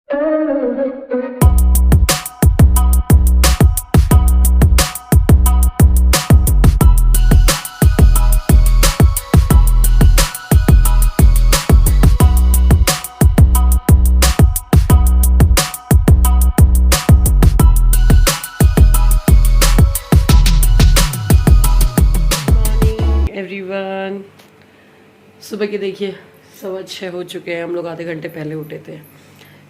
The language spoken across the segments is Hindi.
एवरीवन, सुबह के देखिए 6:15 हो चुके हैं। हम लोग आधे घंटे पहले उठे थे।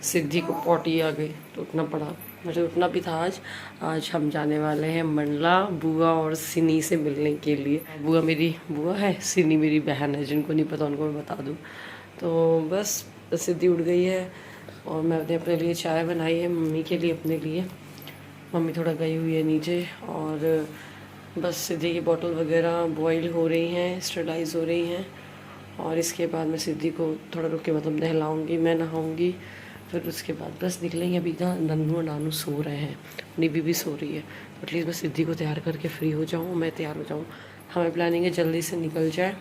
सिद्धि को पॉटी आ गई तो उठना पड़ा। मुझे उठना भी था। आज हम जाने वाले हैं मंडला बुआ और सिनी से मिलने के लिए। बुआ मेरी बुआ है, सिनी मेरी बहन है। जिनको नहीं पता उनको मैं बता दूँ। तो बस सिद्धि उठ गई है और मैंने अपने लिए चाय बनाई है, मम्मी के लिए अपने लिए। मम्मी थोड़ा गई हुई है नीचे और बस सिद्धि की बॉटल वगैरह बॉईल हो रही हैं, स्टरलाइज हो रही हैं। और इसके बाद मैं सिद्धि को थोड़ा रुक के मतलब नहलाऊँगी, मैं नहाऊँगी, फिर उसके बाद बस निकलेंगे। अभी ना नन्नू और नानू सो रहे हैं, निवी भी सो रही है। तो एटलीस्ट मैं सिद्धि को तैयार करके फ्री हो जाऊँ, मैं तैयार हो जाऊँ। हमें प्लानिंग है जल्दी से निकल जाए।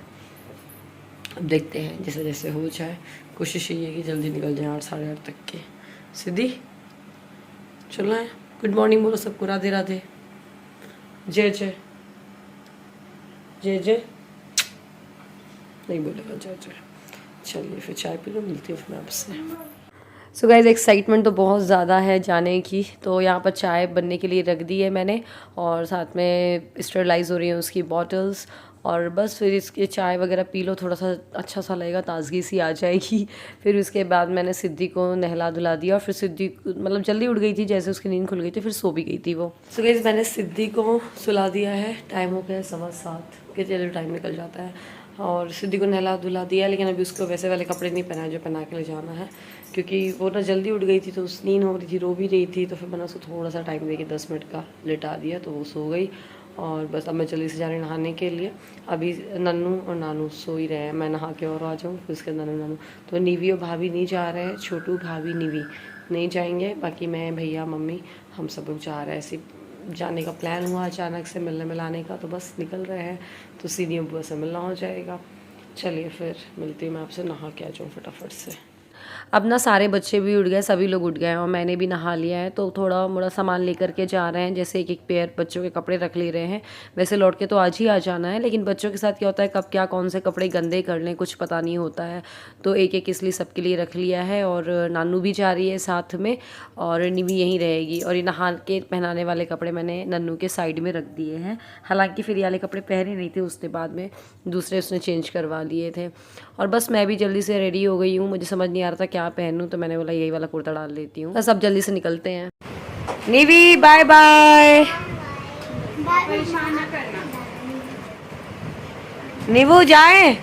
अब देखते हैं जैसे जैसे हो जाए। कोशिश यही है कि जल्दी निकल जाए 8 साढ़े 8 तक के। सिद्धि चलना है। गुड मॉर्निंग बोलो सबको, राधे राधे, जय जय जय जय। नहीं बोलेगा जय जय। चलिए फिर चाय पी लो, मिलती हूँ फिर मैं आपसे। सो गाइस, एक्साइटमेंट तो बहुत ज़्यादा है जाने की। तो यहाँ पर चाय बनने के लिए रख दी है मैंने और साथ में स्टरलाइज हो रही हैं उसकी बॉटल्स। और बस फिर इसकी चाय वगैरह पी लो, थोड़ा सा अच्छा सा लगेगा, ताजगी सी आ जाएगी। फिर उसके बाद मैंने सिद्धि को नहला धुला दिया और फिर सिद्धि मतलब जल्दी उठ गई थी, जैसे उसकी नींद खुल गई थी फिर सो भी गई थी वो। सो गाइस, मैंने सिद्धि को सुला दिया है। टाइम हो गया है 7:15, कितने जल्दी टाइम निकल जाता है। और सिद्धि को नहला धुला दिया, लेकिन अभी उसको वैसे वाले कपड़े नहीं पहनाए जो पहना के ले जाना है, क्योंकि वो ना जल्दी उठ गई थी तो उस नींद हो रही थी, रो भी रही थी। तो फिर मैंने उसको थोड़ा सा टाइम दे के 10 मिनट का लिटा दिया तो वो सो गई। और बस अब मैं जल्दी से जा रही नहाने के लिए। अभी नन्नू और नानू सो ही रहे हैं, मैं नहा के और आ जाऊँ फिर उसके नन्नू नानू। तो निवी और भाभी नहीं जा रहे हैं, छोटू भाभी निवी नहीं जाएंगे, बाकी मैं भैया मम्मी हम सब लोग जा रहे हैं। ऐसे जाने का प्लान हुआ अचानक से, मिलने मिलाने का, तो बस निकल रहे हैं। तो सीधी बुआ से मिलना हो जाएगा। चलिए फिर मिलती हूँ मैं आपसे, नहा के आ जाऊँ फटाफट से। अब ना सारे बच्चे भी उठ गए, सभी लोग उठ गए हैं और मैंने भी नहा लिया है। तो थोड़ा मोड़ा सामान लेकर के जा रहे हैं, जैसे एक एक पेयर बच्चों के कपड़े रख ले रहे हैं। वैसे लौट के तो आज ही आ जाना है, लेकिन बच्चों के साथ क्या होता है कब क्या कौन से कपड़े गंदे कर लें कुछ पता नहीं होता है। तो एक एक इसलिए सबके लिए रख लिया है। और नानू भी जा रही है साथ में और निवी यहीं रहेगी। और ये नहा के पहनाने वाले कपड़े मैंने नन्नू के साइड में रख दिए हैं। हालांकि फिर ये वाले कपड़े पहने नहीं थे, उसने बाद में दूसरे उसने चेंज करवा लिए थे। और बस मैं भी जल्दी से रेडी हो गई हूँ। मुझे समझ नहीं आ रहा था क्या पहनूं, तो मैंने बोला यही वाला कुर्ता डाल लेती हूँ। बस अब जल्दी से निकलते हैं। निवी बाय बाय। नीवू जाए।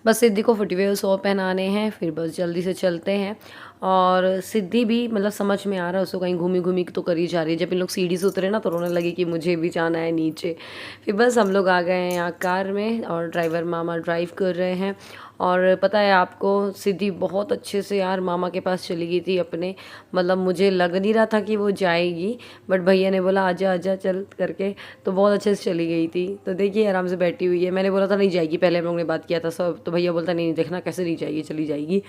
बस सिद्धि को फुटवेयर सो पहनाने हैं, फिर बस जल्दी से चलते हैं। और सिद्धि भी मतलब समझ में आ रहा है उसको, कहीं घूमी घूमी तो करी जा रही है। जब इन लोग सीढ़ी से उतरे ना तो रोने लगी कि मुझे भी जाना है नीचे। फिर बस हम लोग आ गए हैं यहाँ कार में और ड्राइवर मामा ड्राइव कर रहे हैं। और पता है आपको, सिद्धि बहुत अच्छे से यार मामा के पास चली गई थी अपने। मतलब मुझे लग नहीं रहा था कि वो जाएगी, बट भैया ने बोला आजा आजा चल करके, तो बहुत अच्छे से चली गई थी। तो देखिए आराम से बैठी हुई है। मैंने बोला था नहीं जाएगी, पहले हम लोगों ने बात किया था सब, तो भैया बोलता नहीं देखना कैसे नहीं जाएगी, चली जाएगी।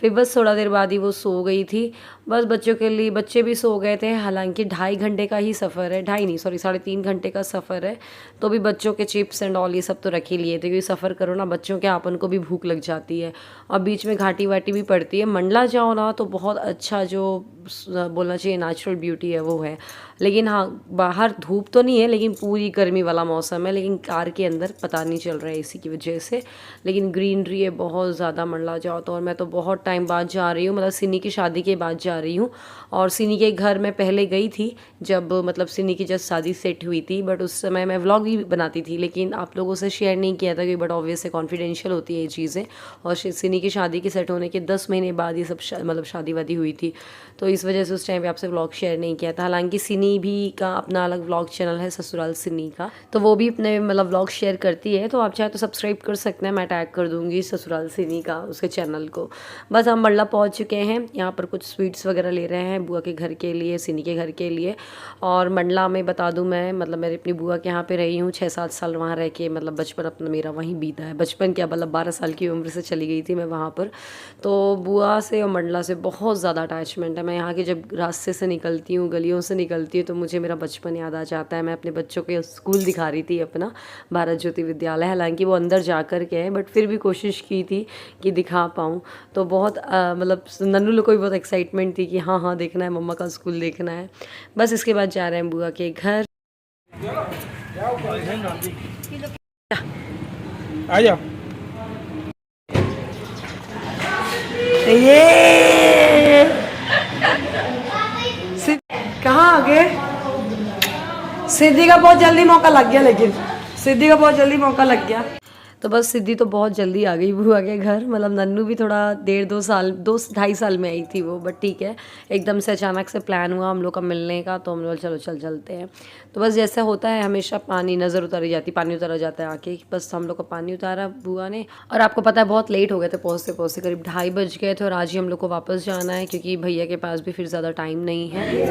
फिर बस थोड़ा देर बाद ही वो सो गई थी। बस बच्चों के लिए, बच्चे भी सो गए थे। हालांकि 2.5 घंटे का ही सफ़र है, 2.5 नहीं सॉरी 3.5 घंटे का सफ़र है। तो भी बच्चों के चिप्स एंड ऑल ये सब तो रख ही लिए थे, क्योंकि सफ़र करो ना बच्चों के, अपन को भी भूख लग जाती है और बीच में घाटी वाटी भी पड़ती है। मंडला जाओ ना तो बहुत अच्छा जो बोलना चाहिए नेचुरल ब्यूटी है वो है। लेकिन हाँ बाहर धूप तो नहीं है, लेकिन पूरी गर्मी वाला मौसम है। लेकिन कार के अंदर पता नहीं चल रहा है इसी की वजह से। लेकिन ग्रीनरी है बहुत ज़्यादा मंडला जाओ तो। और मैं तो बहुत टाइम बाद जा रही हूँ, मतलब सिनी की शादी के बाद जा रही हूँ। और सिनी के घर मैं पहले गई थी जब मतलब सिनी की जब शादी सेट हुई थी, बट उस समय मैं व्लॉग भी बनाती थी, लेकिन आप लोगों से शेयर नहीं किया था क्योंकि बट ऑब्वियस है कॉन्फिडेंशियल होती है ये चीज़ें। और सिनी की शादी के सेट होने के 10 महीने बाद ये सब मतलब शादी वादी हुई थी। तो इस वजह से उस टाइम पे आपसे व्लॉग शेयर नहीं किया था। हालांकि सिनी भी का अपना अलग व्लॉग चैनल है ससुराल सिनी का, तो वो भी अपने मतलब व्लॉग शेयर करती है, तो आप चाहे तो सब्सक्राइब कर सकते हैं, मैं टैग कर दूँगी ससुराल सिनी का उसके चैनल को। बस हम मंडला पहुँच चुके हैं, यहाँ पर कुछ स्वीट्स वगैरह ले रहे हैं बुआ के घर के लिए, सिनी के घर के लिए। और मंडला में बता दूँ मैं मतलब मेरी अपनी बुआ के यहाँ पे रही हूँ 6-7 साल वहाँ रह के, मतलब बचपन अपना मेरा वहीं बीता है। बचपन क्या मतलब 12 साल की उम्र से चली गई थी मैं वहाँ पर। तो बुआ से और मंडला से बहुत ज़्यादा अटैचमेंट है। मैं यहाँ के जब रास्ते से निकलती हूँ, गलियों से निकलती हूँ, तो मुझे मेरा बचपन याद आ जाता है। मैं अपने बच्चों के स्कूल दिखा रही थी अपना, भारत ज्योति विद्यालय, हालांकि वो अंदर जा कर के है, बट फिर भी कोशिश की थी कि दिखा पाऊँ। तो बहुत मतलब नन्नू लोग को भी बहुत एक्साइटमेंट थी कि हाँ हाँ देखना है, मम्मा का स्कूल देखना है। बस इसके बाद जा रहे हैं बुआ के घर। आ जाओ। ये कहाँ आ गए? सिद्धि का बहुत जल्दी मौका लग गया, लेकिन सिद्धि का बहुत जल्दी मौका लग गया। तो बस सिद्धि तो बहुत जल्दी आ गई बुआ के घर। मतलब नन्नू भी थोड़ा 2-2.5 साल में आई थी वो, बट ठीक है, एकदम से अचानक से प्लान हुआ हम लोग का मिलने का, तो हम लोग चलो चलते हैं। तो बस जैसा होता है हमेशा पानी नज़र उतारी जाती, पानी उतारा जाता है आके, बस हम लोग का पानी उतारा बुआ ने। और आपको पता है बहुत लेट हो गए थे पहुँचते करीब 2:30 बज गए थे, और आज ही हम लोग को वापस जाना है क्योंकि भैया के पास भी फिर ज़्यादा टाइम नहीं है।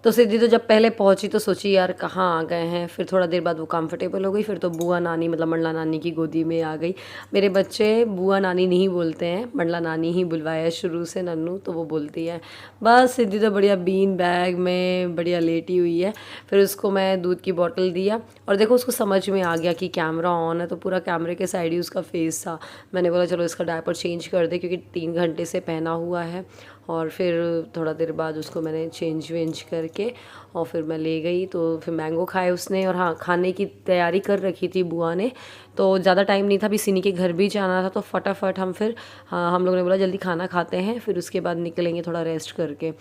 तो सिद्धि तो जब पहले पहुंची तो सोची यार कहाँ आ गए हैं, फिर थोड़ा देर बाद वो कंफर्टेबल हो गई, फिर तो बुआ नानी मतलब मंडला नानी की गोदी में आ गई। मेरे बच्चे बुआ नानी नहीं बोलते हैं, मंडला नानी ही बुलवाया है शुरू से नन्नू, तो वो बोलती है। बस सिद्धि तो बढ़िया बीन बैग में बढ़िया लेटी हुई है। फिर उसको मैं दूध की बोतल दिया, और देखो उसको समझ में आ गया कि कैमरा ऑन है, तो पूरा कैमरे के साइड ही उसका फेस था। मैंने बोला चलो इसका डायपर चेंज कर दे, क्योंकि 3 घंटे से पहना हुआ है। और फिर थोड़ा देर बाद उसको मैंने चेंज वेंज करके और फिर मैं ले गई, तो फिर मैंगो खाए उसने। और हाँ, खाने की तैयारी कर रखी थी बुआ ने, तो ज़्यादा टाइम नहीं था, अभी सिनी के घर भी जाना था, तो फटाफट हम फिर हाँ हम लोग ने बोला जल्दी खाना खाते हैं, फिर उसके बाद निकलेंगे थोड़ा रेस्ट करके।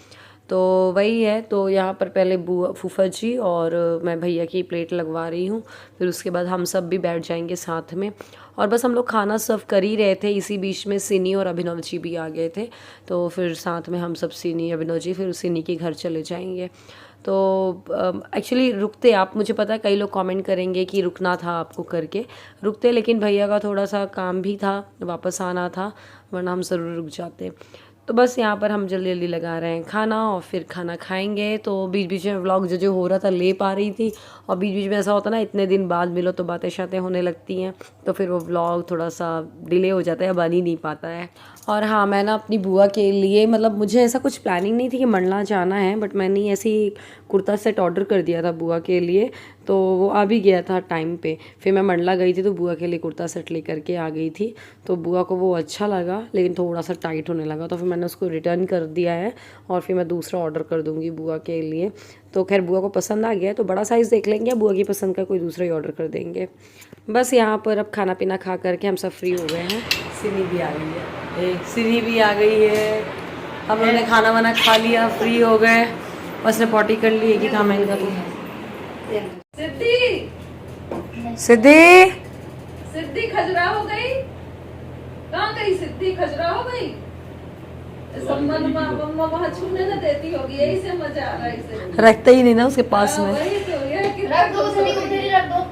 तो वही है, तो यहाँ पर पहले बुआ फूफा जी और मैं भैया की प्लेट लगवा रही हूँ, फिर उसके बाद हम सब भी बैठ जाएंगे साथ में। और बस हम लोग खाना सर्व कर ही रहे थे, इसी बीच में सिनी और अभिनव जी भी आ गए थे, तो फिर साथ में हम सब सिनी अभिनव जी फिर सिनी के घर चले जाएंगे। तो एक्चुअली रुकते आप, मुझे पता है कई लोग कमेंट करेंगे कि रुकना था आपको करके, रुकते, लेकिन भैया का थोड़ा सा काम भी था, वापस आना था, वरना हम ज़रूर रुक जाते। तो बस यहाँ पर हम जल्दी जल्दी लगा रहे हैं खाना, और फिर खाना खाएंगे। तो बीच बीच में व्लॉग जो हो रहा था ले पा रही थी, और बीच बीच में ऐसा होता ना इतने दिन बाद मिलो तो बातें शातें होने लगती हैं, तो फिर वो व्लॉग थोड़ा सा डिले हो जाता है, बन ही नहीं पाता है। और हाँ, मैं ना अपनी बुआ के लिए मतलब मुझे ऐसा कुछ प्लानिंग नहीं थी कि मंडला जाना है, बट मैंने ऐसे ही कुर्ता सेट ऑर्डर कर दिया था बुआ के लिए, तो वो आ भी गया था टाइम पे। फिर मैं मंडला गई थी तो बुआ के लिए कुर्ता सेट लेकर के आ गई थी, तो बुआ को वो अच्छा लगा, लेकिन थोड़ा सा टाइट होने लगा, तो फिर मैंने उसको रिटर्न कर दिया है, और फिर मैं दूसरा ऑर्डर कर दूँगी बुआ के लिए। तो खैर बुआ को पसंद आ गया, तो बड़ा साइज़ देख लेंगे, बुआ की पसंद का कोई दूसरा ही ऑर्डर कर देंगे। बस यहाँ पर अब खाना पीना खा करके हम सब फ्री हो गए हैं। सिनी भी आ गई है, सिनी भी आ गई है, हम लोगों ने खाना वाना खा लिया, फ्री हो गए, बस ने पॉटी कर ली कि काम है। सिद्धि सिद्धि सिद्धि खजरा हो गई, कहाँ गई सिद्धि? खजरा हो गई, मम्मा वहाँ छूने न देती होगी, यही से मजा आ रहा है इसे, रखते ही नहीं ना उसके पास में, रख दो रख दो।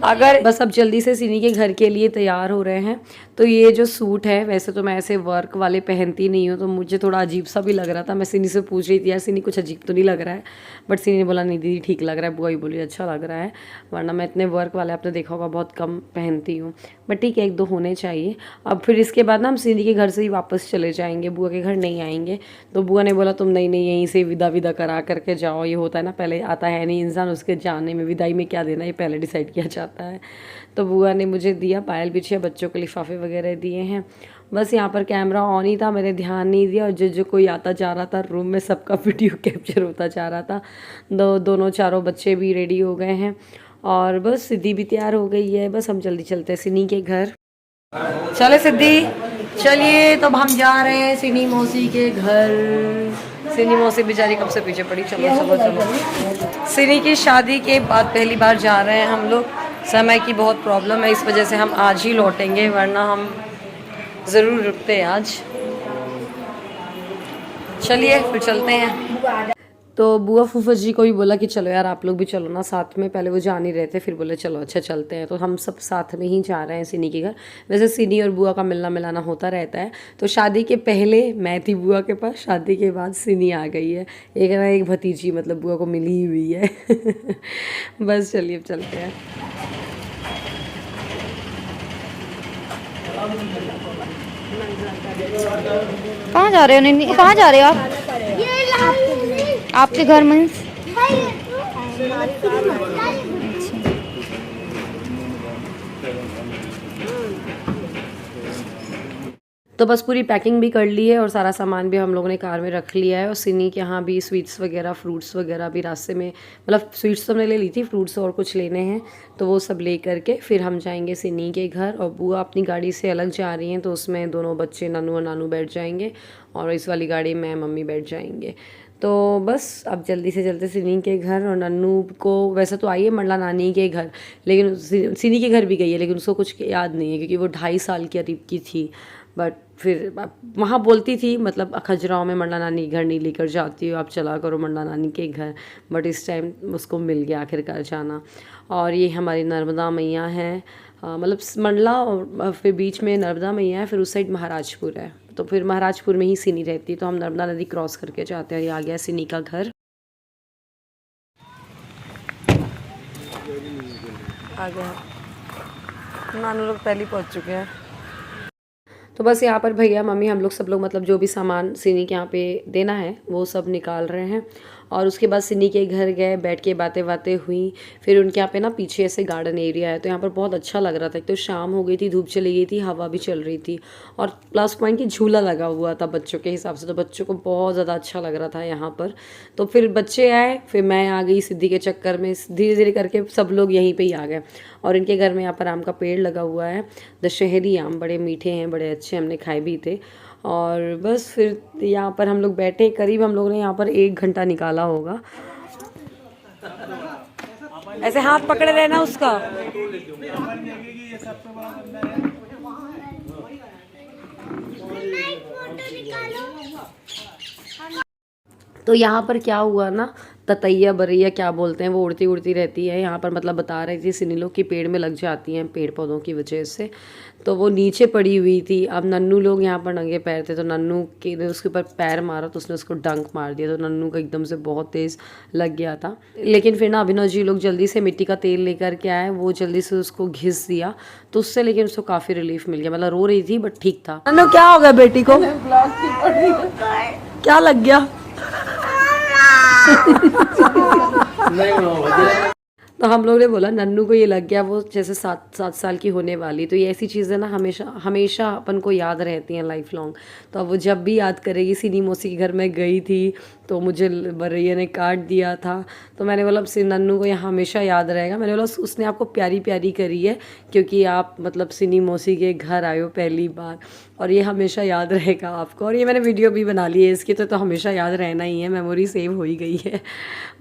अगर बस अब जल्दी से सिनी के घर के लिए तैयार हो रहे हैं। तो ये जो सूट है, वैसे तो मैं ऐसे वर्क वाले पहनती नहीं हूँ, तो मुझे थोड़ा अजीब सा भी लग रहा था। मैं सिनी से पूछ रही थी यार सिनी कुछ अजीब तो नहीं लग रहा है, बट सिनी ने बोला नहीं दीदी ठीक लग रहा है, बुआ ही बोली अच्छा लग रहा है, वरना मैं इतने वर्क वाले आपने देखा होगा बहुत कम पहनती हूँ, बट ठीक है 1-2 होने चाहिए। अब फिर इसके बाद ना हम सिनी के घर से ही वापस चले जाएंगे, बुआ के घर नहीं आएंगे। तो बुआ ने बोला तुम नहीं यहीं से विदा करा करके जाओ, ये होता है ना, पहले आता है नहीं इंसान, उसके जाने में विदाई में क्या देना ये पहले डिसाइड किया जाता है। तो बुआ ने मुझे दिया, पायल बिछिया, बच्चों के लिफाफे वगैरह दिए हैं। बस यहाँ पर कैमरा ऑन ही था, मैंने ध्यान नहीं दिया, और जो कोई आता जा रहा था रूम में सबका वीडियो कैप्चर होता जा रहा था। दोनों चारों बच्चे भी रेडी हो गए हैं, और बस सिद्धि भी तैयार हो गई है। बस हम जल्दी चलते हैं सिनी के घर। चले सिद्धि, चलिए तब हम जा रहे हैं सिनी मौसी के घर। सिनी मौसी बेचारी कब से पीछे पड़ी, चलो चलो चलो। सिनी की शादी के बाद पहली बार जा रहे हैं हम लोग, समय की बहुत प्रॉब्लम है, इस वजह से हम आज ही लौटेंगे, वरना हम ज़रूर रुकते हैं आज। चलिए फिर चलते हैं। तो बुआ फूफा जी को भी बोला कि चलो यार आप लोग भी चलो ना साथ में, पहले वो जा नहीं रहे थे, फिर बोले चलो अच्छा चलते हैं, तो हम सब साथ में ही जा रहे हैं सिनी के घर। वैसे सिनी और बुआ का मिलना मिलाना होता रहता है। तो शादी के पहले मैं थी बुआ के पास, शादी के बाद सिनी आ गई है। एक ना एक भतीजी मतलब बुआ को मिली ही हुई है। बस चलिए अब चलते हैं। कहाँ जा रहे हो नन्ही, कहाँ जा रहे हो आप? आपके घर मीन्स? तो बस पूरी पैकिंग भी कर ली है और सारा सामान भी हम लोगों ने कार में रख लिया है। और सिनी के यहाँ भी स्वीट्स वगैरह फ्रूट्स वगैरह भी रास्ते में, मतलब स्वीट्स तो हमने ले ली थी, फ्रूट्स और कुछ लेने हैं तो वो सब ले करके फिर हम जाएंगे सिनी के घर। और बुआ अपनी गाड़ी से अलग जा रही हैं, तो उसमें दोनों बच्चे नन्नू और नानू बैठ जाएंगे और इस वाली गाड़ी में मम्मी बैठ जाएंगे। तो बस अब जल्दी से जल्दी सिनी के घर। और नन्नू को वैसे तो आई है मंडला नानी के घर, लेकिन सिनी के घर भी गई है, लेकिन उसको कुछ याद नहीं है क्योंकि वो 2.5 साल के करीब की थी। बट फिर वहाँ बोलती थी मतलब खजुराहो में मंडला नानी के घर नहीं लेकर जाती हो, आप चला करो मंडला नानी के घर। बट इस टाइम उसको मिल गया आखिरकार जाना। और ये हमारी नर्मदा मैया है, मतलब मंडला और फिर बीच में नर्मदा मैया है, फिर उस साइड महाराजपुर है। तो फिर महाराजपुर में ही सिनी रहती है, तो हम नर्मदा नदी क्रॉस करके जाते हैं। ये आ गया सिनी का घर, आ गया। नानू लोग पहले पहुँच चुके हैं। तो बस यहाँ पर भैया मम्मी हम लोग सब लोग मतलब जो भी सामान सिनी के यहाँ पे देना है वो सब निकाल रहे हैं। और उसके बाद सिनी के घर गए, बैठ के बातें बातें हुई। फिर उनके यहाँ पे ना पीछे ऐसे गार्डन एरिया है, तो यहाँ पर बहुत अच्छा लग रहा था। एक तो शाम हो गई थी, धूप चली गई थी, हवा भी चल रही थी, और प्लस पॉइंट की झूला लगा हुआ था बच्चों के हिसाब से, तो बच्चों को बहुत ज़्यादा अच्छा लग रहा था यहाँ पर। तो फिर बच्चे आए, फिर मैं आ गई सिद्धि के चक्कर में, धीरे धीरे करके सब लोग यहीं पर ही आ गए। और इनके घर में यहाँ पर आम का पेड़ लगा हुआ है, दशहरी आम, बड़े मीठे हैं, बड़े अच्छे, हमने खाए भी थे। और बस फिर यहाँ पर हम लोग बैठे, करीब हम लोगों ने यहाँ पर 1 घंटा निकाला होगा। ऐसे हाथ पकड़े रहना उसका। तो यहाँ पर क्या हुआ ना, ततैया बरैया क्या बोलते हैं, वो उड़ती उड़ती रहती है यहाँ पर, मतलब बता रही थी सिनी लोग कि पेड़ में लग जाती हैं पेड़ पौधों की वजह से। तो वो नीचे पड़ी हुई थी। अब नन्नू लोग यहाँ पर नंगे पैर थे, तो नन्नू के ने उसके ऊपर पैर मारा तो उसने उसको डंक मार दिया, तो नन्नू को एकदम से बहुत तेज़ लग गया था। लेकिन फिर ना अभिनव जी लोग जल्दी से मिट्टी का तेल लेकर के आए, वो जल्दी से उसको घिस दिया, तो उससे लेकिन उसको काफ़ी रिलीफ मिल गया। मतलब रो रही थी बट ठीक था। नन्नू क्या हो गया बेटी को, क्या लग गया? तो हम लोग ने बोला नन्नू को ये लग गया, वो जैसे 7 साल की होने वाली, तो ये ऐसी चीज़ें ना हमेशा हमेशा अपन को याद रहती हैं लाइफ लॉन्ग। तो अब वो जब भी याद करेगी, सिनी मौसी के घर में गई थी तो मुझे बरैया ने काट दिया था, तो मैंने बोला नन्नू को यहाँ हमेशा याद रहेगा। मैंने बोला उसने आपको प्यारी प्यारी करी है क्योंकि आप मतलब सिनी मौसी के घर आए हो पहली बार, और ये हमेशा याद रहेगा आपको। और ये मैंने वीडियो भी बना ली है इसकी, तो हमेशा याद रहना ही है, मेमोरी सेव हो ही गई है।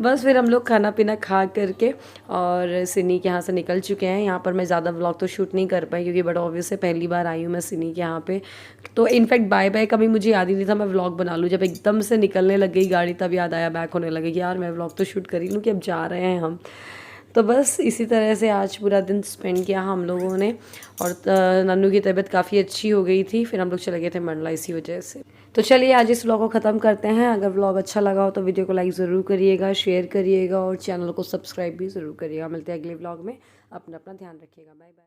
बस फिर हम लोग खाना पीना खा करके और सिनी के यहाँ से निकल चुके हैं। यहाँ पर मैं ज़्यादा व्लॉग तो शूट नहीं कर पाई क्योंकि बड़ा ऑब्वियस है पहली बार आई हूँ मैं सिनी के यहाँ पे, तो इनफैक्ट बाय बाय कभी मुझे याद ही नहीं था मैं व्लॉग बना लूँ। जब एकदम से निकलने लग गई गाड़ी तब याद आया, बैक होने लगे कि यार मैं व्लॉग तो शूट कर ही लूँ कि अब जा रहे हैं हम। तो बस इसी तरह से आज पूरा दिन स्पेंड किया हम लोगों ने। और नन्नू की तबीयत काफ़ी अच्छी हो गई थी, फिर हम लोग चले गए थे मंडला इसी वजह से। तो चलिए आज इस व्लॉग को ख़त्म करते हैं। अगर व्लॉग अच्छा लगा हो तो वीडियो को लाइक ज़रूर करिएगा, शेयर करिएगा और चैनल को सब्सक्राइब भी ज़रूर करिएगा। मिलते हैं अगले व्लॉग में, अपना ध्यान रखिएगा, बाय बाय।